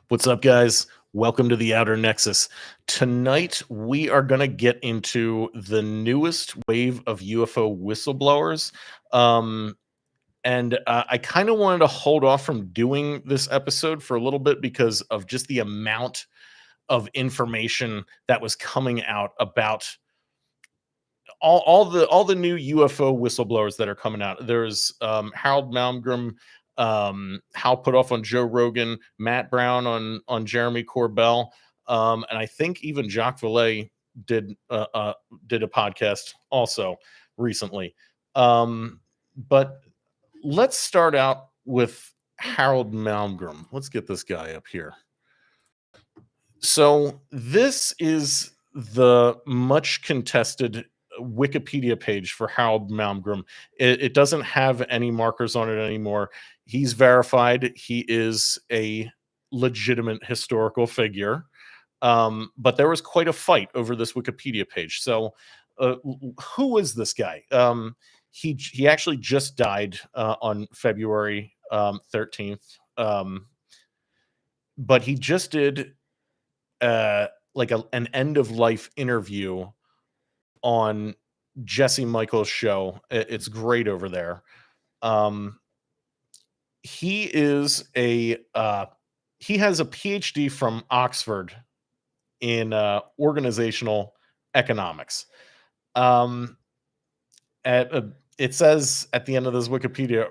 What's up, guys? Welcome to the Outer Nexus. Tonight, we are going to get into the newest wave of UFO whistleblowers. Um, and I kind of wanted to hold off from doing this episode for a little bit because of just the amount of information that was coming out about all the new UFO whistleblowers that are coming out. There's Harold Malmgren, Hal Puthoff on Joe Rogan, Matt Brown on Jeremy Corbell, and I think even Jacques Vallée did uh, uh, did a podcast also recently. But let's start out with Harold Malmgren. Let's get this guy up here. So this is the much contested Wikipedia page for Harold Malmgren. It doesn't have any markers on it anymore. He's verified. He is a legitimate historical figure. But there was quite a fight over this Wikipedia page. So, who is this guy? He actually just died on February 13th. But he just did like an end of life interview on Jesse Michaels' show. It's great over there. Um, he is a he has a PhD from Oxford in organizational economics. Um, it says at the end of this Wikipedia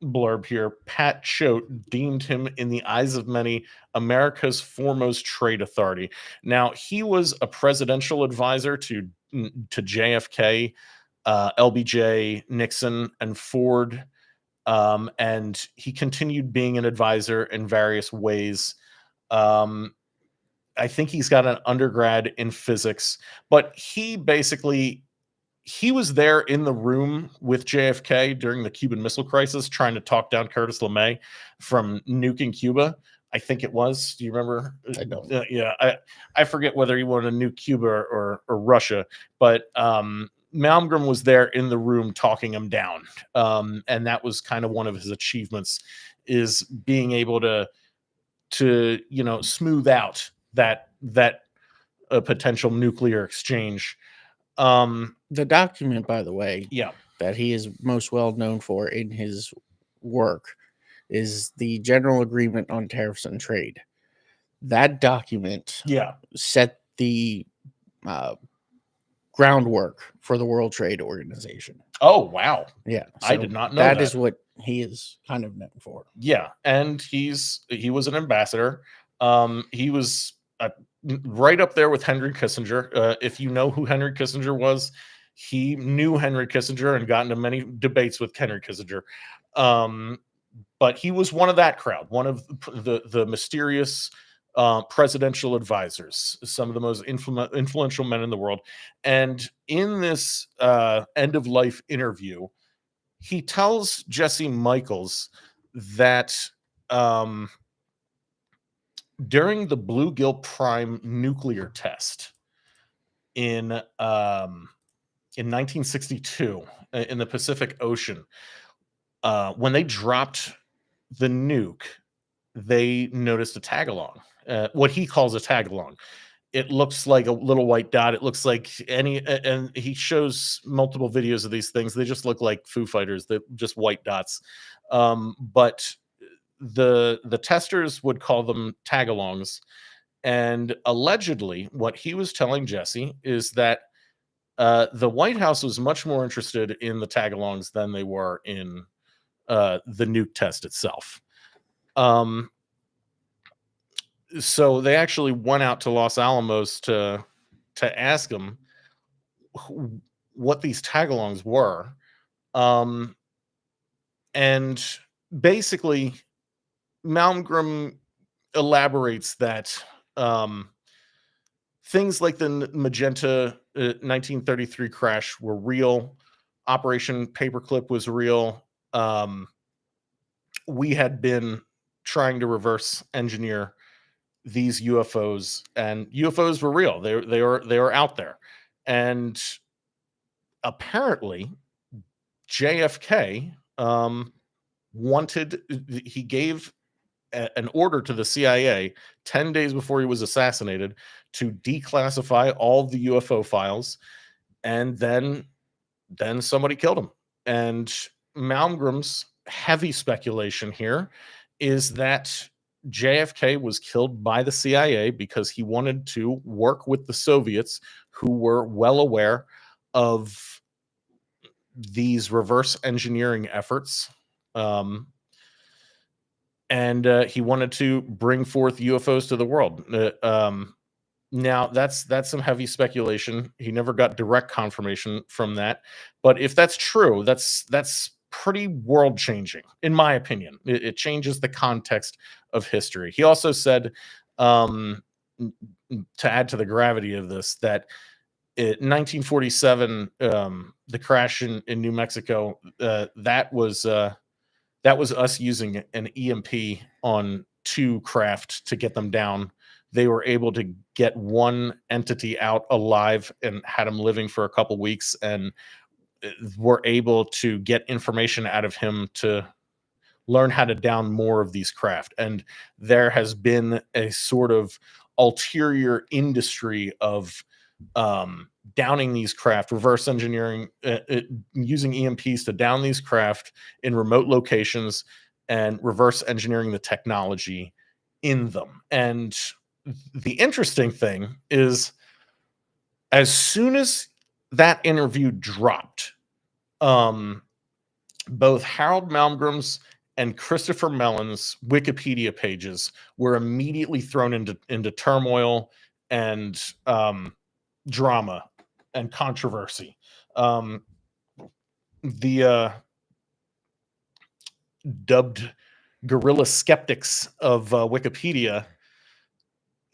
blurb here, Pat Choate deemed him in the eyes of many America's foremost trade authority. Now, he was a presidential advisor to JFK, LBJ, Nixon, and Ford. And he continued being an advisor in various ways. Um, I think he's got an undergrad in physics, but he was there in the room with JFK during the Cuban Missile Crisis, trying to talk down Curtis LeMay from nuking Cuba. I think it was. Do you remember? I don't. Yeah, I forget whether he wanted to nuke Cuba or Russia, but Malmgren was there in the room talking him down, and that was kind of one of his achievements, is being able to smooth out that potential nuclear exchange. The document, by the way, Yeah. that he is most well known for in his work is the General Agreement on Tariffs and Trade. That document Yeah. set the groundwork for the World Trade Organization. Oh, wow. Yeah, I did not know that is what he is kind of known for. Yeah, and he was an ambassador. He was right up there with Henry Kissinger. If you know who Henry Kissinger was, he knew Henry Kissinger and got into many debates with Henry Kissinger. But he was one of that crowd, one of the mysterious presidential advisors, some of the most influential men in the world. And in this end of life interview, he tells Jesse Michaels that during the Bluegill Prime nuclear test in 1962 in the Pacific Ocean, when they dropped the nuke, they noticed a tag along, what he calls a tag along. It looks like a little white dot. It looks like and he shows multiple videos of these things. They just look like Foo Fighters. They're just white dots. But the testers would call them tag-alongs. And allegedly, what he was telling Jesse is that the White House was much more interested in the tag-alongs than they were in the nuke test itself. So they actually went out to Los Alamos to ask him what these tagalongs were. And basically, Malmgren elaborates that things like the Magenta 1933 crash were real. Operation Paperclip was real. We had been trying to reverse engineer these UFOs, and UFOs were real. They were out there, and apparently JFK wanted he gave an order to the CIA 10 days before he was assassinated to declassify all the UFO files, and then somebody killed him. And Malmgren's heavy speculation here is that JFK was killed by the CIA because he wanted to work with the Soviets, who were well aware of these reverse engineering efforts. And he wanted to bring forth UFOs to the world. Now, that's some heavy speculation. He never got direct confirmation from that. But if that's true, that's pretty world changing, in my opinion. It changes the context of history. He also said, to add to the gravity of this, that in 1947, the crash in New Mexico, that was us using an EMP on 2 craft to get them down. They were able to get one entity out alive and had him living for a couple weeks, and were able to get information out of him to learn how to down more of these craft. And there has been a sort of ulterior industry of downing these craft, reverse engineering, using EMPs to down these craft in remote locations and reverse engineering the technology in them. And the interesting thing is, as soon as that interview dropped, both Harold Malmgren's and Christopher Mellon's Wikipedia pages were immediately thrown into turmoil and drama and controversy. The dubbed guerrilla skeptics of Wikipedia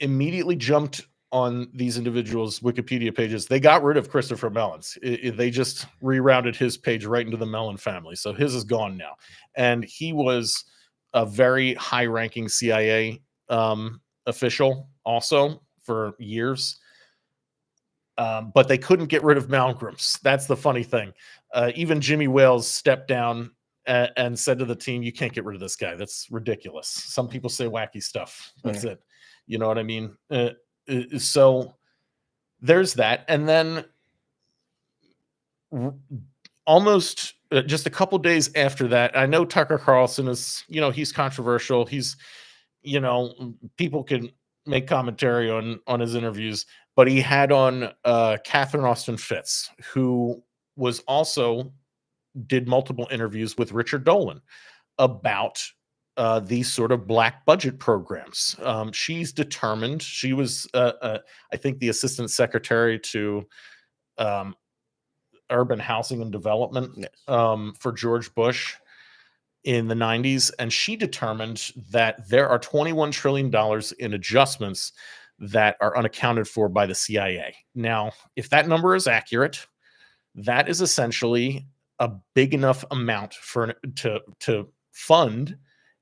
immediately jumped on these individuals' Wikipedia pages. They got rid of Christopher Mellon's. They just rerouted his page right into the Mellon family. So his is gone now. And he was a very high-ranking CIA official also for years. But they couldn't get rid of Malmgren's. That's the funny thing. Even Jimmy Wales stepped down and said to the team, "You can't get rid of this guy. That's ridiculous." Some people say wacky stuff. That's it. You know what I mean? So there's that. And then almost just a couple days after that, I know Tucker Carlson is, he's controversial. He's, people can make commentary on his interviews, but he had on Catherine Austin Fitts, who was also did multiple interviews with Richard Dolan about these sort of black budget programs. She's determined. She was, I think, the assistant secretary to urban housing and development for George Bush in the 90s. And she determined that there are $21 trillion in adjustments that are unaccounted for by the CIA. Now, if that number is accurate, that is essentially a big enough amount to fund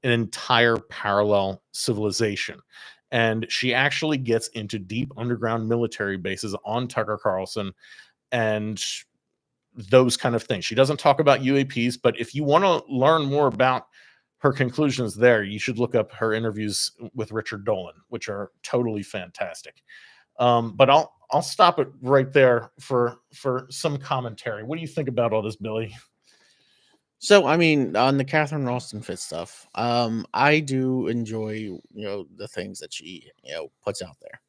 an entire parallel civilization. And she actually gets into deep underground military bases on Tucker Carlson and those kind of things. She doesn't talk about UAPs, but if you want to learn more about her conclusions there, you should look up her interviews with Richard Dolan, which are totally fantastic. But I'll stop it right there for some commentary. What do you think about all this, Billy? So, I mean, on the Catherine Austin Fitts stuff, I do enjoy, the things that she, puts out there.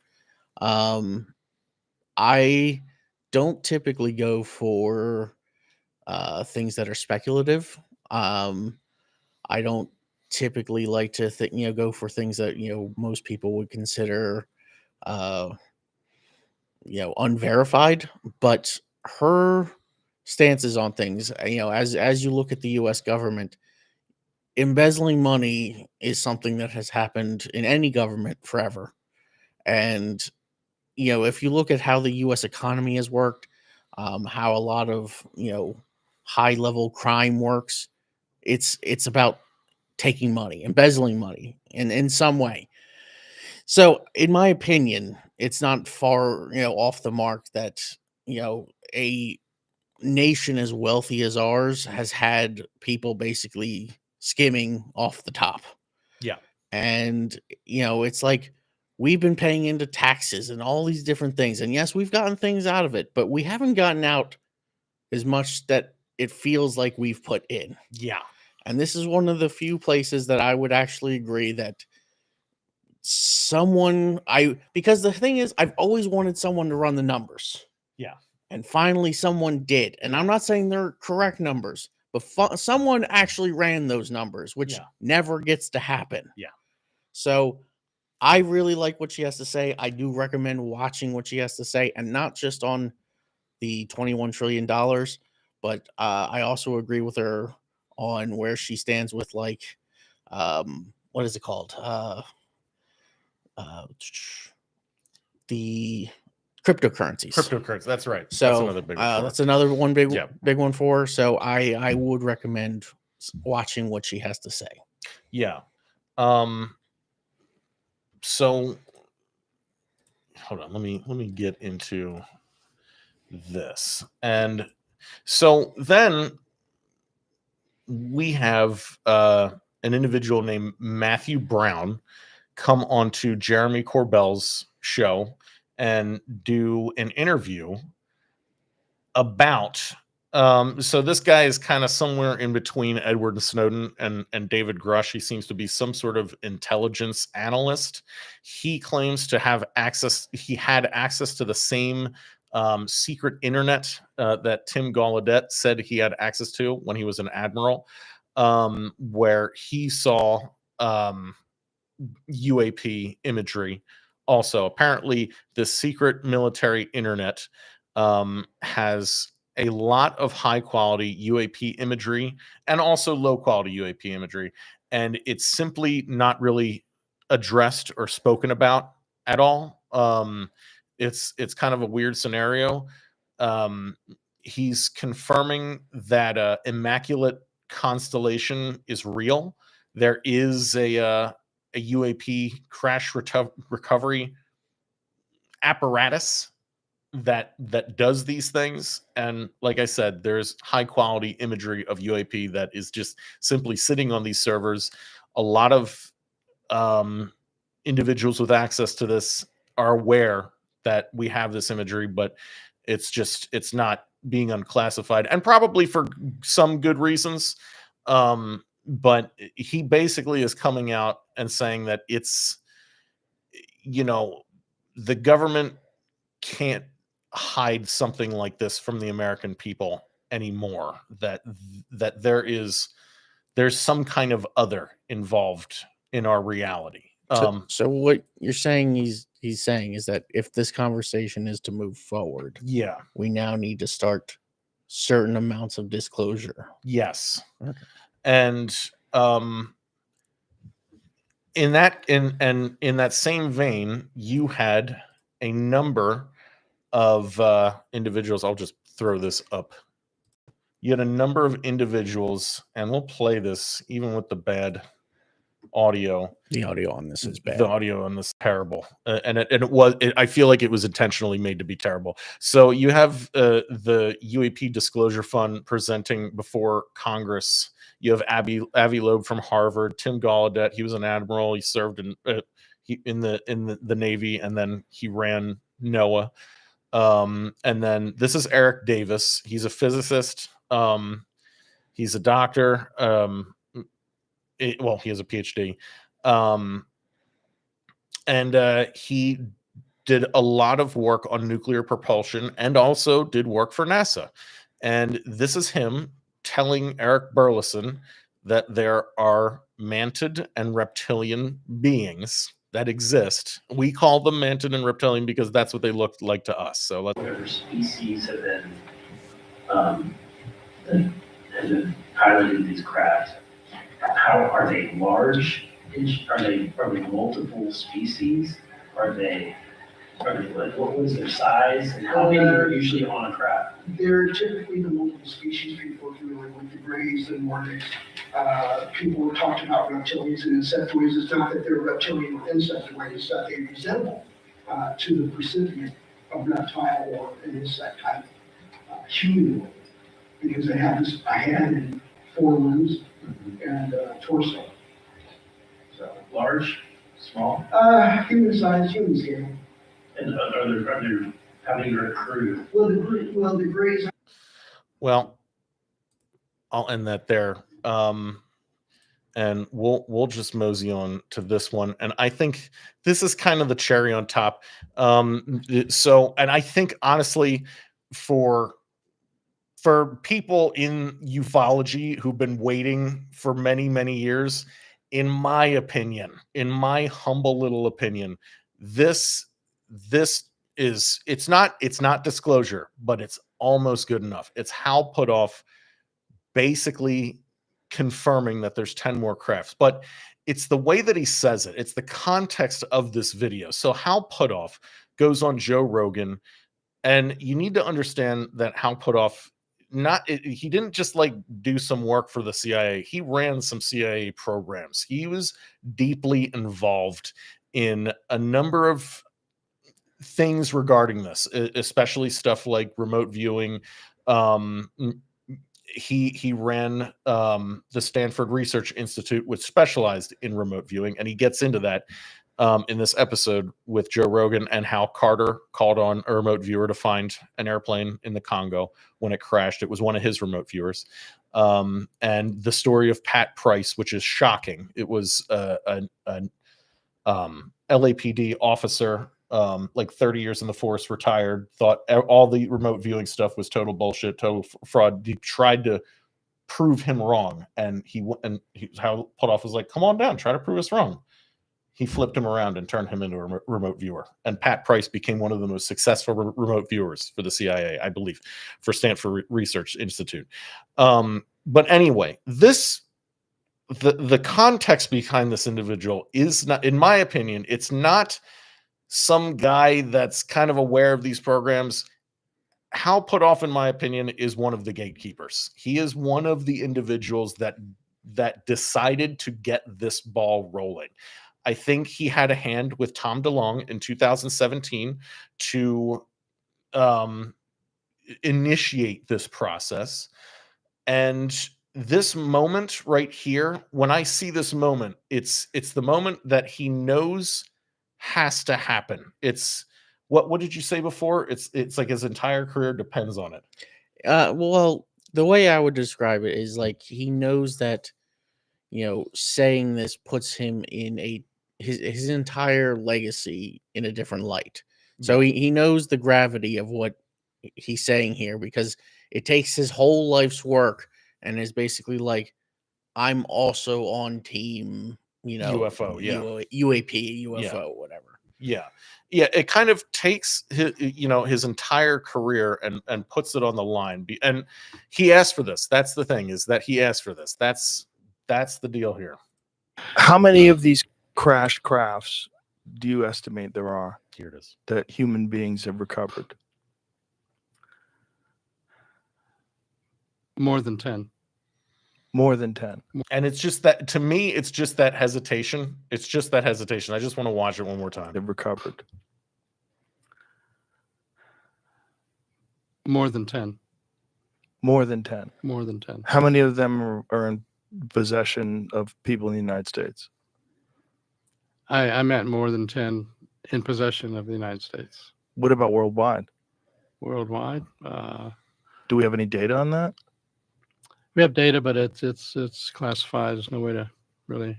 I don't typically go for things that are speculative. I don't typically like to go for things that, most people would consider, unverified, but her stances on things, as you look at the US government, embezzling money is something that has happened in any government forever. And if you look at how the US economy has worked, how a lot of high level crime works, it's about taking money, embezzling money in some way. So in my opinion, it's not far off the mark that a nation as wealthy as ours has had people basically skimming off the top. Yeah. And, it's like we've been paying into taxes and all these different things. And yes, we've gotten things out of it, but we haven't gotten out as much that it feels like we've put in. Yeah. And this is one of the few places that I would actually agree that because the thing is, I've always wanted someone to run the numbers. Yeah. And finally someone did. And I'm not saying they're correct numbers, but someone actually ran those numbers, which never gets to happen. Yeah. So I really like what she has to say. I do recommend watching what she has to say, and not just on the $21 trillion, but I also agree with her on where she stands with, like, what is it called? The cryptocurrencies. Cryptocurrency. That's right. So that's another big one. That's another big one for her. So I would recommend watching what she has to say. Yeah. So hold on, let me get into this. And so then we have an individual named Matthew Brown come onto Jeremy Corbell's show and do an interview about so this guy is kind of somewhere in between Edward Snowden and David Grush. He seems to be some sort of intelligence analyst. He claims to have access. He had access to the same secret internet that Tim Gallaudet said he had access to when he was an admiral, where he saw UAP imagery. Also, apparently, the secret military internet has a lot of high quality UAP imagery and also low quality UAP imagery. And it's simply not really addressed or spoken about at all. It's kind of a weird scenario. Um, he's confirming that Immaculate Constellation is real. There is a UAP crash recovery apparatus that does these things. And like I said, there's high quality imagery of UAP that is just simply sitting on these servers. A lot of individuals with access to this are aware that we have this imagery, but it's not being unclassified, and probably for some good reasons. But he basically is coming out and saying that it's, the government can't hide something like this from the American people anymore. That there's some kind of other involved in our reality. So what you're saying he's saying is that if this conversation is to move forward, yeah, we now need to start certain amounts of disclosure. Yes. Okay. And in that same vein, you had a number of individuals. I'll just throw this up. You had a number of individuals, and we'll play this even with the bad audio. The audio on this is bad. The audio on this is terrible, I feel like it was intentionally made to be terrible. So you have the UAP Disclosure Fund presenting before Congress. You have Avi Loeb from Harvard, Tim Gallaudet. He was an admiral. He served in the Navy, and then he ran NOAA. And then this is Eric Davis. He's a physicist. He's a doctor. He has a PhD. And he did a lot of work on nuclear propulsion and also did work for NASA. And this is him telling Eric Burleson that there are mantid and reptilian beings that exist. We call them mantid and reptilian because that's what they look like to us. So whatever species have been piloting these craft, how are they large? Are they multiple species? Are they like, what was their size, and how many are usually on a craft? They're typically the multiple species people dealing with the grays and Nordics. People have talked about reptilians and insectoids. It's not that they're reptilian or insectoid, it's that they resemble to the recipient of reptile or an insect type humanoid, because they have a head and 4 limbs and torso. So large, small? Human size, human scale. And are there, how many are crewed? Well, the Greys. Well, I'll end that there. And we'll just mosey on to this one. And I think this is kind of the cherry on top. So, and I think honestly, for people in ufology who've been waiting for many, many years, in my opinion, in my humble little opinion, this is it's not disclosure, but it's almost good enough. It's Hal Puthoff basically confirming that there's 10 more crafts, but it's the way that he says it. It's the context of this video. So Hal Puthoff goes on Joe Rogan, and you need to understand that Hal Puthoff, he didn't just like do some work for the CIA. He ran some CIA programs. He was deeply involved in a number of things regarding this, especially stuff like remote viewing. He ran the Stanford Research Institute, which specialized in remote viewing, and he gets into that in this episode with Joe Rogan, and how Carter called on a remote viewer to find an airplane in the Congo when it crashed. It was one of his remote viewers. And the story of Pat Price, which is shocking. It was an LAPD officer, like 30 years in the force, retired, thought all the remote viewing stuff was total bullshit, total fraud. He tried to prove him wrong, and Hal Puthoff was like, come on down, try to prove us wrong. He flipped him around and turned him into a remote viewer. And Pat Price became one of the most successful remote viewers for the CIA, I believe, for Stanford Research Institute. But anyway, the context behind this individual is not, in my opinion, it's not some guy that's kind of aware of these programs. Hal Puthoff, in my opinion, is one of the gatekeepers. He is one of the individuals that decided to get this ball rolling. I think he had a hand with Tom DeLonge in 2017 to initiate this process. And this moment right here, when I see this moment, it's the moment that he knows has to happen. It's what did you say before? It's like his entire career depends on it. Well, the way I would describe it is like he knows that, saying this puts him in his entire legacy in a different light. So he knows the gravity of what he's saying here, because it takes his whole life's work and is basically like, I'm also on team, UFO, yeah. UAP, UFO, whatever. Yeah. It kind of takes his entire career and puts it on the line. And he asked for this. That's the thing, is that he asked for this. That's the deal here. How many of these crashed crafts do you estimate there are? Here it is. That human beings have recovered? More than 10. More than 10. And it's just that, to me, it's just that hesitation. It's just that hesitation. I just want to watch it one more time. They've recovered. More than 10. More than 10. More than 10. How many of them are in possession of people in the United States? I meant more than 10 in possession of the United States. What about worldwide? Worldwide? Do we have any data on that? We have data, but it's classified. There's no way to really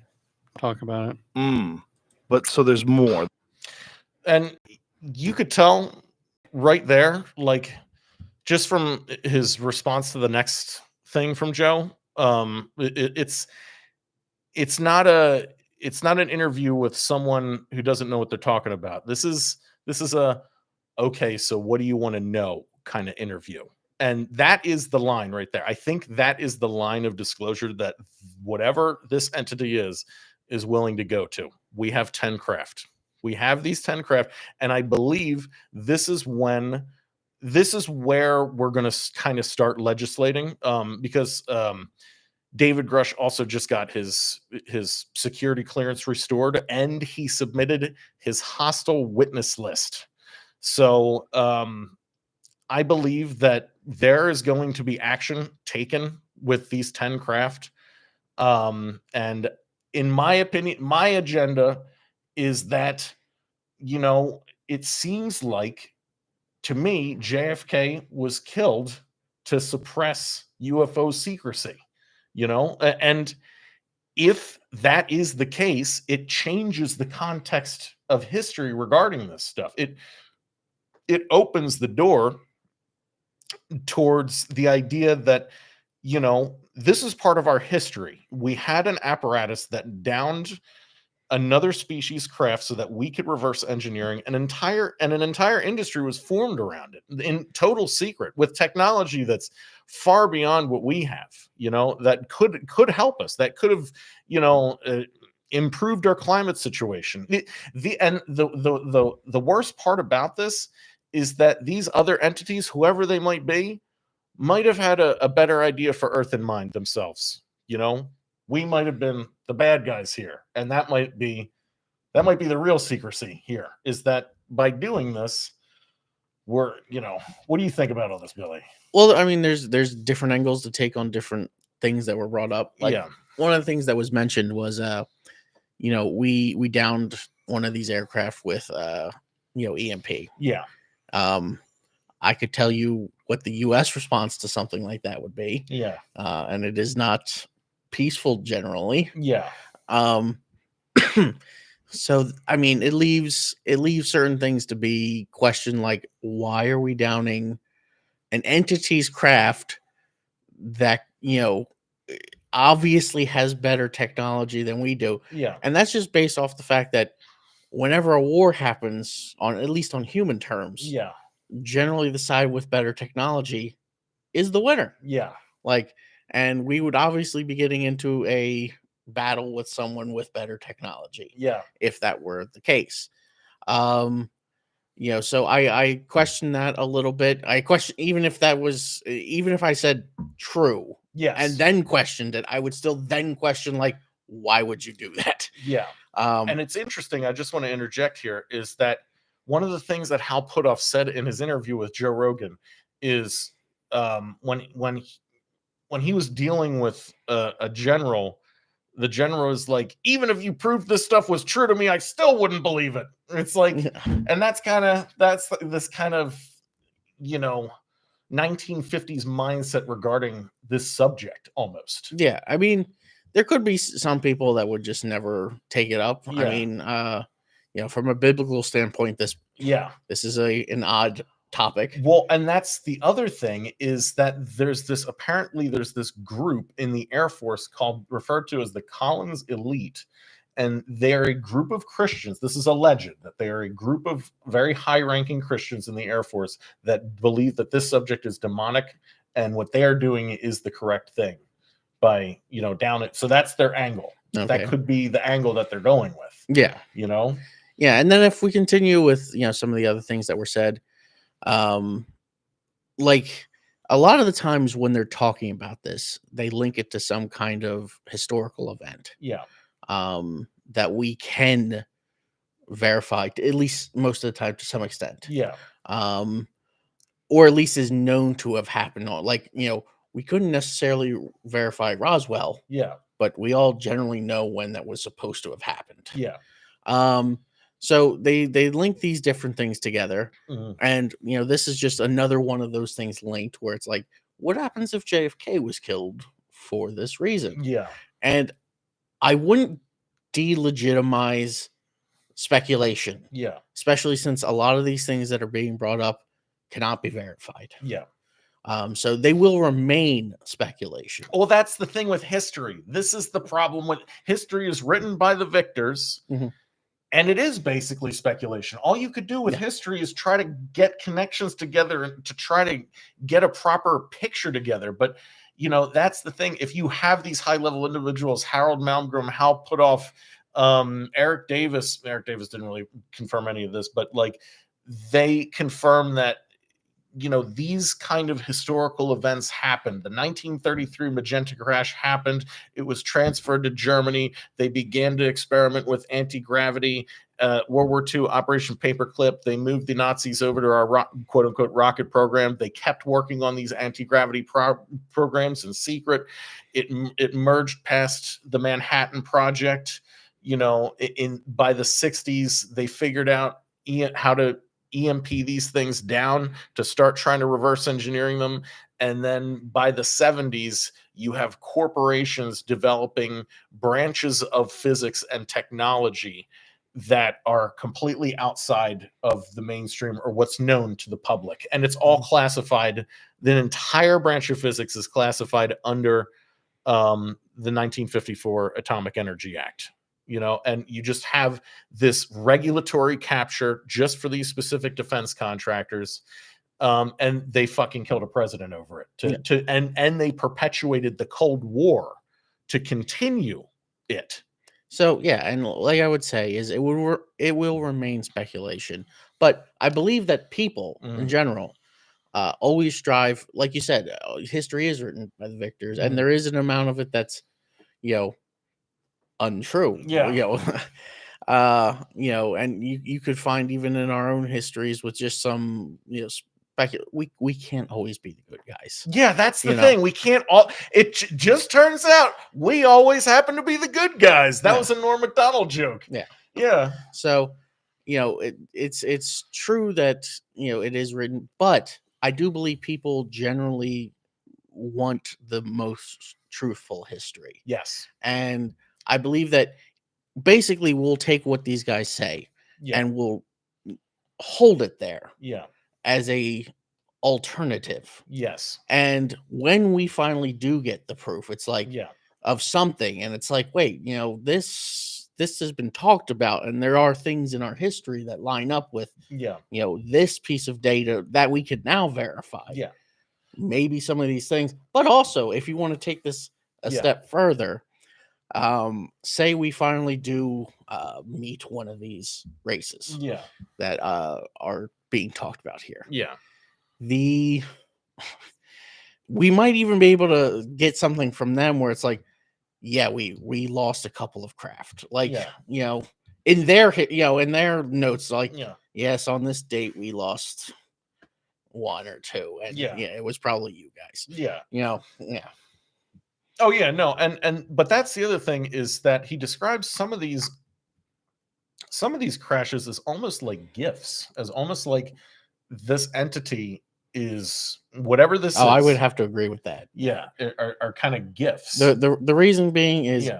talk about it. But so there's more. And you could tell right there, like, just from his response to the next thing from Joe, it's not an interview with someone who doesn't know what they're talking about. This is a, okay, so what do you want to know kind of interview. And that is the line right there. I think that is the line of disclosure that whatever this entity is willing to go to. We have 10 craft. We have these 10 craft. And I believe this is where we're going to kind of start legislating, because David Grush also just got his security clearance restored, and he submitted his hostile witness list. So I believe that there is going to be action taken with these 10 craft. And in my opinion, my agenda is that, it seems like, to me, JFK was killed to suppress UFO secrecy, and if that is the case, it changes the context of history regarding this stuff. It opens the door towards the idea that, this is part of our history. We had an apparatus that downed another species craft so that we could reverse engineering an entire industry was formed around it in total secret with technology that's far beyond what we have, that could help us, that could have, improved our climate situation. The worst part about this is that these other entities, whoever they might be, might have had a better idea for Earth in mind themselves. We might have been the bad guys here, and that might be the real secrecy here, is that by doing this, we're, what do you think about all this, Billy? Well, I mean, there's different angles to take on different things that were brought up. Like, Yeah. one of the things that was mentioned was, we downed one of these aircraft with, EMP. Yeah. I could tell you what the U.S. response to something like that would be. Yeah. And it is not peaceful generally. Yeah. So, I mean, it leaves certain things to be questioned, like, why are we downing an entity's craft that, obviously has better technology than we do? Yeah. And that's just based off the fact that whenever a war happens, at least on human terms, Yeah. generally the side with better technology is the winner. Yeah. Like, and we would obviously be getting into a battle with someone with better technology. Yeah. If that were the case. So I question that a little bit. I question, even if I said true, Yes. and then questioned it, I would still then question, like, why would you do that? Yeah. And it's interesting. I just want to interject here, is that one of the things that Hal Puthoff said in his interview with Joe Rogan is, when he was dealing with a general, the general is like, even if you proved this stuff was true to me, I still wouldn't believe it. It's like, and that's this kind of, 1950s mindset regarding this subject almost. Yeah, I mean, there could be some people that would just never take it up. Yeah. I mean, from a biblical standpoint, this is an odd topic. Well, and that's the other thing, is that there's this group in the Air Force referred to as the Collins Elite, and they're a group of Christians. This is alleged that they are a group of very high-ranking Christians in the Air Force that believe that this subject is demonic, and what they are doing is the correct thing by, down it. So that's their angle. Okay. That could be the angle that they're going with. Yeah. Yeah, and then if we continue with, some of the other things that were said, like, a lot of the times when they're talking about this, they link it to some kind of historical event. Yeah. That we can verify, at least most of the time, to some extent. Yeah. Or at least is known to have happened. Like, we couldn't necessarily verify Roswell. Yeah. But we all generally know when that was supposed to have happened. Yeah. So they link these different things together. Mm-hmm. And, this is just another one of those things linked where it's like, what happens if JFK was killed for this reason? Yeah. And I wouldn't delegitimize speculation. Yeah. Especially since a lot of these things that are being brought up cannot be verified. Yeah. So they will remain speculation. Well, that's the thing with history. This is the problem with history, is written by the victors. Mm-hmm. And it is basically speculation. All you could do with history is try to get connections together and to try to get a proper picture together. But, that's the thing. If you have these high-level individuals, Harold Malmgren, Hal Puthoff, Eric Davis didn't really confirm any of this, but, like, they confirm that, these kind of historical events happened. The 1933 Magenta crash happened. It was transferred to Germany. They began to experiment with anti-gravity, World War II, Operation Paperclip. They moved the Nazis over to our quote unquote rocket program. They kept working on these anti-gravity programs in secret. It merged past the Manhattan Project. You know, by the 60s, they figured out how to EMP these things down to start trying to reverse engineering them. And then by the 70s, you have corporations developing branches of physics and technology that are completely outside of the mainstream or what's known to the public. And it's all classified. The entire branch of physics is classified under the 1954 Atomic Energy Act. You know, and you just have this regulatory capture just for these specific defense contractors. And they fucking killed a president over it. And they perpetuated the Cold War to continue it. So yeah, and like I would say is it will remain speculation, but I believe that people in general always strive, like you said, history is written by the victors, and there is an amount of it that's, you know, untrue. Yeah. You know, and you could find even in our own histories with just some, you know, we can't always be the good guys. Yeah, that's the You know. thing. We can't all. It just turns out we always happen to be the good guys. That was a Norm Macdonald joke. Yeah. Yeah. So, you know, it's true that, you know, it is written, but I do believe people generally want the most truthful history. Yes. And I believe that basically we'll take what these guys say and we'll hold it there as a alternative. Yes. And when we finally do get the proof, it's like of something, and it's like, wait, you know, this has been talked about, and there are things in our history that line up with you know, this piece of data that we could now verify. Maybe some of these things, but also if you want to take this a step further, say we finally do meet one of these races that are being talked about here. We might even be able to get something from them where it's like, yeah, we lost a couple of craft, like you know, in their in their notes, like yes, on this date we lost one or two, and it was probably you guys. You know. Oh yeah, no, but that's the other thing is that he describes some of these crashes as almost like gifts, as almost like this entity is whatever this is. I would have to agree with that. Are kind of gifts. The reason being is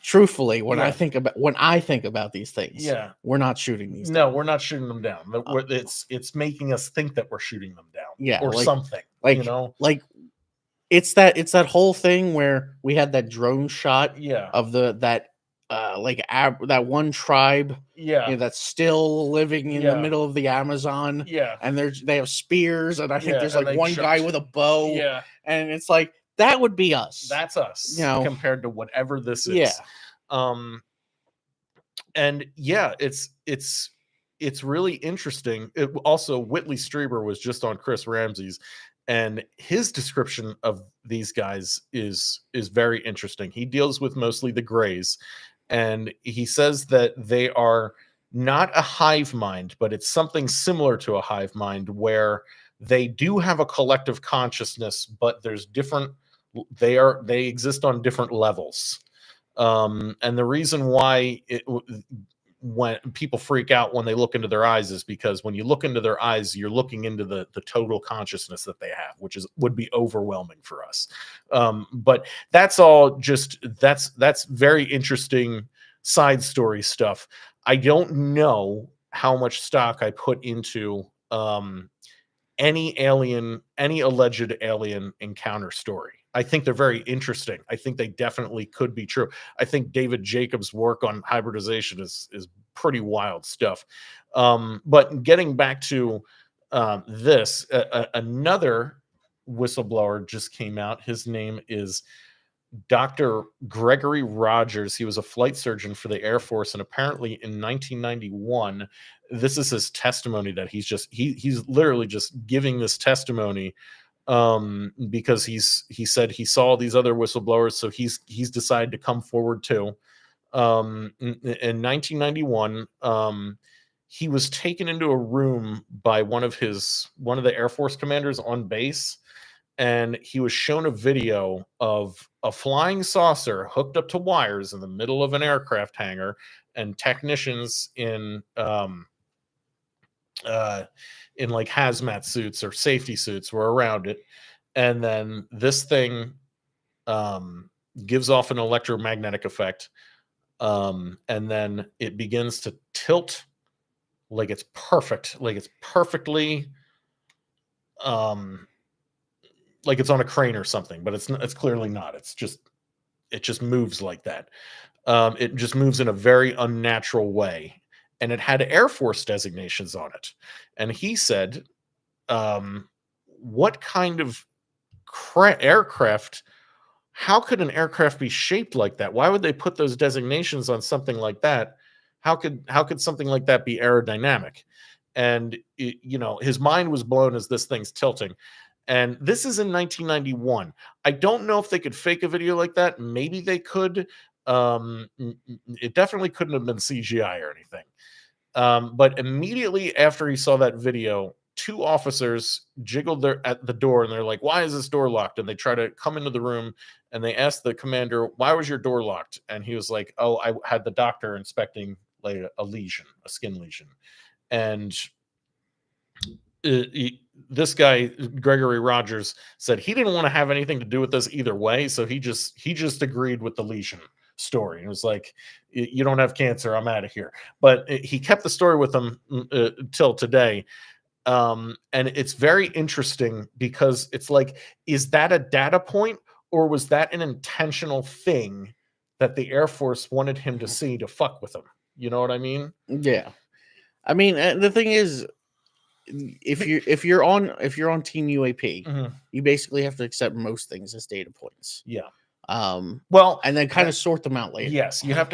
truthfully, when I think about these things, we're not shooting these No, down. we're not shooting them down. It's making us think that we're shooting them down. Or like, something. Like, you know, like it's that whole thing where we had that drone shot of that one tribe you know, that's still living in the middle of the Amazon, and they have spears, and I think there's like one guy with a bow, and it's like that would be us. That's us, you know, compared to whatever this is. And it's really interesting. Also, Whitley Strieber was just on Chris Ramsey's, and his description of these guys is very interesting. He deals with mostly the Greys, and he says that they are not a hive mind, but it's something similar to a hive mind where they do have a collective consciousness, but there's different. They exist on different levels. And the reason why when people freak out when they look into their eyes is because when you look into their eyes, you're looking into the total consciousness that they have, which would be overwhelming for us. But that's all just that's very interesting side story stuff. I don't know how much stock I put into any alleged alien encounter story. I think they're very interesting. I think they definitely could be true. I think David Jacobs' work on hybridization is pretty wild stuff. But getting back to this, another whistleblower just came out. His name is Dr. Gregory Rogers. He was a flight surgeon for the Air Force, and apparently in 1991, this is his testimony that he's literally just giving this testimony because he said he saw these other whistleblowers, so he's decided to come forward too. In 1991, he was taken into a room by one of the Air Force commanders on base, and he was shown a video of a flying saucer hooked up to wires in the middle of an aircraft hangar, and technicians in like hazmat suits or safety suits were around it, and then this thing gives off an electromagnetic effect, and then it begins to tilt like it's perfectly like it's on a crane or something, but it's clearly not. It just moves like that. It just moves in a very unnatural way, and it had Air Force designations on it. And he said, what kind of aircraft, how could an aircraft be shaped like that? Why would they put those designations on something like that? How could something like that be aerodynamic? And his mind was blown as this thing's tilting. And this is in 1991. I don't know if they could fake a video like that. Maybe they could. It definitely couldn't have been CGI or anything. But immediately after he saw that video, two officers jiggled at the door, and they're like, "Why is this door locked?" And they try to come into the room, and they asked the commander, "Why was your door locked?" And he was like, "Oh, I had the doctor inspecting like a skin lesion." And this guy, Gregory Rogers, said he didn't want to have anything to do with this either way, so he just agreed with the lesion story. It was like, "You don't have cancer, I'm out of here." But he kept the story with him till today. And it's very interesting because it's like, is that a data point, or was that an intentional thing that the Air Force wanted him to see to fuck with him? You know what I mean? Yeah. I mean, the thing is, if you're on Team UAP, you basically have to accept most things as data points. Yeah. Well, and then kind of sort them out later. Yes, you have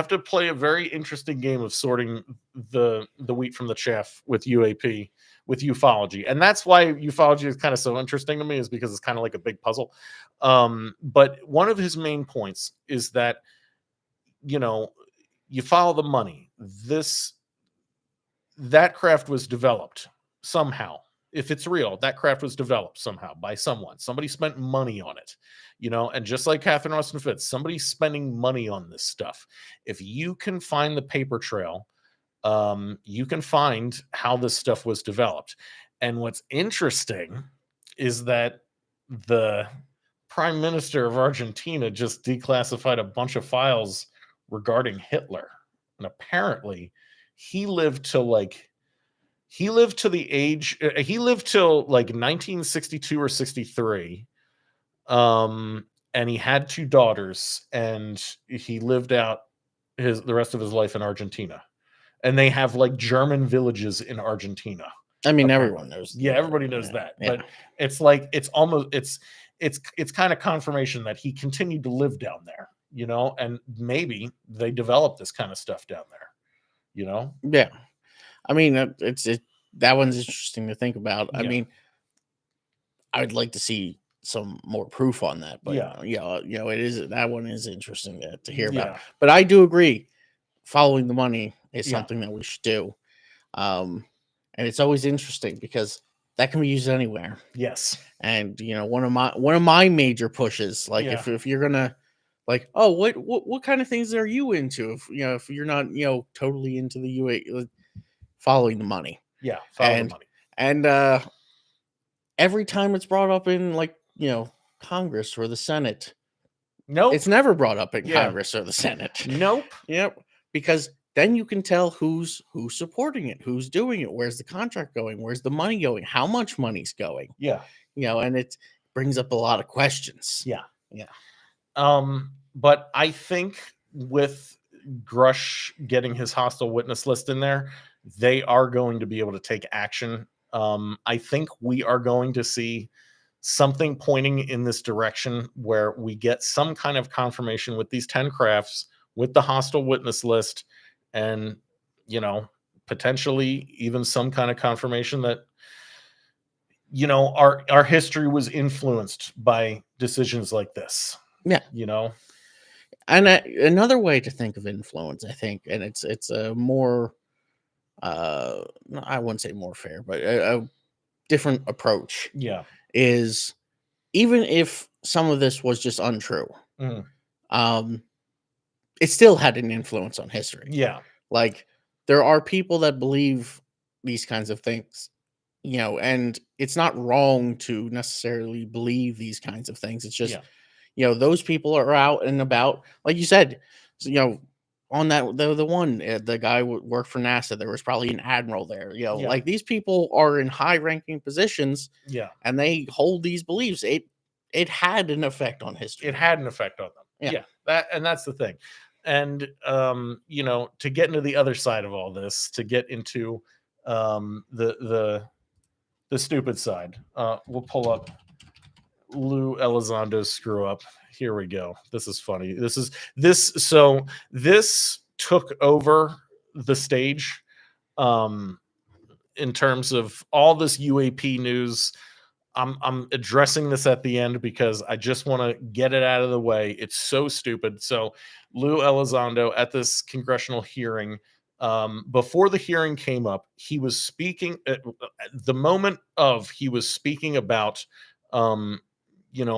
to play a very interesting game of sorting the wheat from the chaff with UAP, with ufology. And that's why ufology is kind of so interesting to me, is because it's kind of like a big puzzle. But one of his main points is that, you follow the money. That craft was developed somehow. If it's real, that craft was developed somehow by someone. Somebody spent money on it, and just like Catherine Austin Fitts, somebody's spending money on this stuff. If you can find the paper trail, you can find how this stuff was developed. And what's interesting is that the Prime Minister of Argentina just declassified a bunch of files regarding Hitler. And apparently he lived till like 1962 or 63. And he had two daughters, and he lived out the rest of his life in Argentina. And they have like German villages in Argentina. I mean, everyone knows. Yeah, everybody knows that. Yeah. But it's like, it's kind of confirmation that he continued to live down there, and maybe they developed this kind of stuff down there, Yeah. I mean, that one's interesting to think about. I mean, I would like to see some more proof on that, but that one is interesting to hear about. But I do agree, following the money is something that we should do. And it's always interesting because that can be used anywhere. Yes. And one of my major pushes, like if you're gonna, like, oh, what kind of things are you into? If you're not totally into the UA, following the money. Yeah, follow the money. And every time it's brought up in Congress or the Senate, nope, it's never brought up in Congress or the Senate. Nope. Yep. Because then you can tell who's supporting it, who's doing it, where's the contract going, where's the money going, how much money's going. Yeah. And it brings up a lot of questions. Yeah. Yeah. But I think with Grush getting his hostile witness list in there, they are going to be able to take action. I think we are going to see something pointing in this direction where we get some kind of confirmation with these 10 crafts, with the hostile witness list, and, potentially even some kind of confirmation that, our history was influenced by decisions like this. Yeah. And another way to think of influence, I think, and it's a more I wouldn't say more fair, but a different approach Yeah. is, even if some of this was just untrue, Mhm. it still had an influence on history. Yeah. Like, there are people that believe these kinds of things, and it's not wrong to necessarily believe these kinds of things. It's just, Yeah. those people are out and about, like you said. So, on that, the one, the guy worked for NASA. There was probably an admiral there. Yeah. Like, these people are in high ranking positions, Yeah. and they hold these beliefs. It had an effect on history. It had an effect on them. Yeah. That's the thing. And to get into the other side of all this, to get into the stupid side, we'll pull up Lou Elizondo's screw up. Here we go. This is funny. So this took over the stage in terms of all this UAP news. I'm addressing this at the end because I just want to get it out of the way. It's so stupid. So Lou Elizondo at this congressional hearing, before the hearing came up, he was speaking at the moment of he was speaking about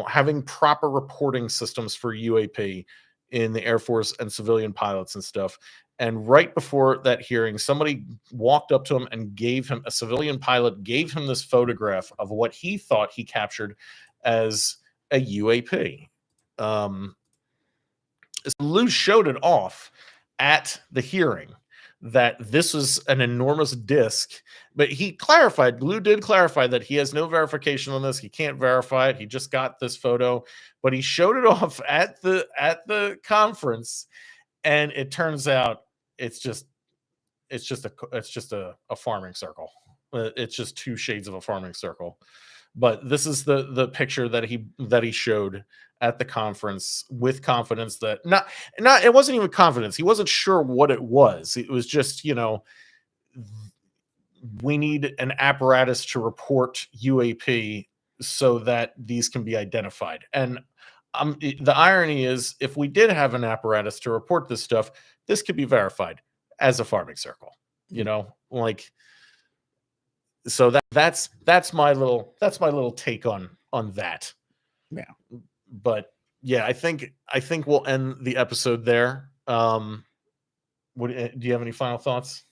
having proper reporting systems for UAP in the Air Force and civilian pilots and stuff. And right before that hearing, somebody walked up to him and a civilian pilot gave him this photograph of what he thought he captured as a UAP. Lou showed it off at the hearing that this was an enormous disc, but Lou did clarify that he has no verification on this. He can't verify it. He just got this photo, but he showed it off at the conference, and it turns out it's just a farming circle. It's just two shades of a farming circle. But this is the picture that he showed at the conference with confidence that not it wasn't even confidence. He wasn't sure what it was. It was just, we need an apparatus to report UAP so that these can be identified. And the irony is, if we did have an apparatus to report this stuff, this could be verified as a farming circle. So that's my little take on that. Yeah. But yeah, I think we'll end the episode there. Do you have any final thoughts?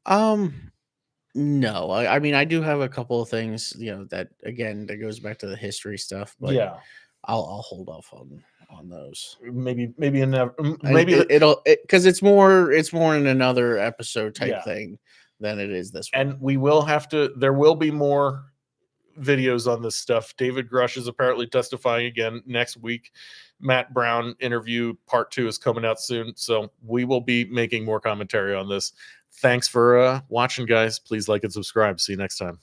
No, I mean, I do have a couple of things, that again, that goes back to the history stuff, but Yeah, I'll hold off on those. maybe because it's more in another episode type thing than it is this one. And there will be more videos on this stuff. David Grush is apparently testifying again next week. Matt Brown interview part 2 is coming out soon, so we will be making more commentary on this. Thanks for watching, guys. Please like and subscribe. See you next time.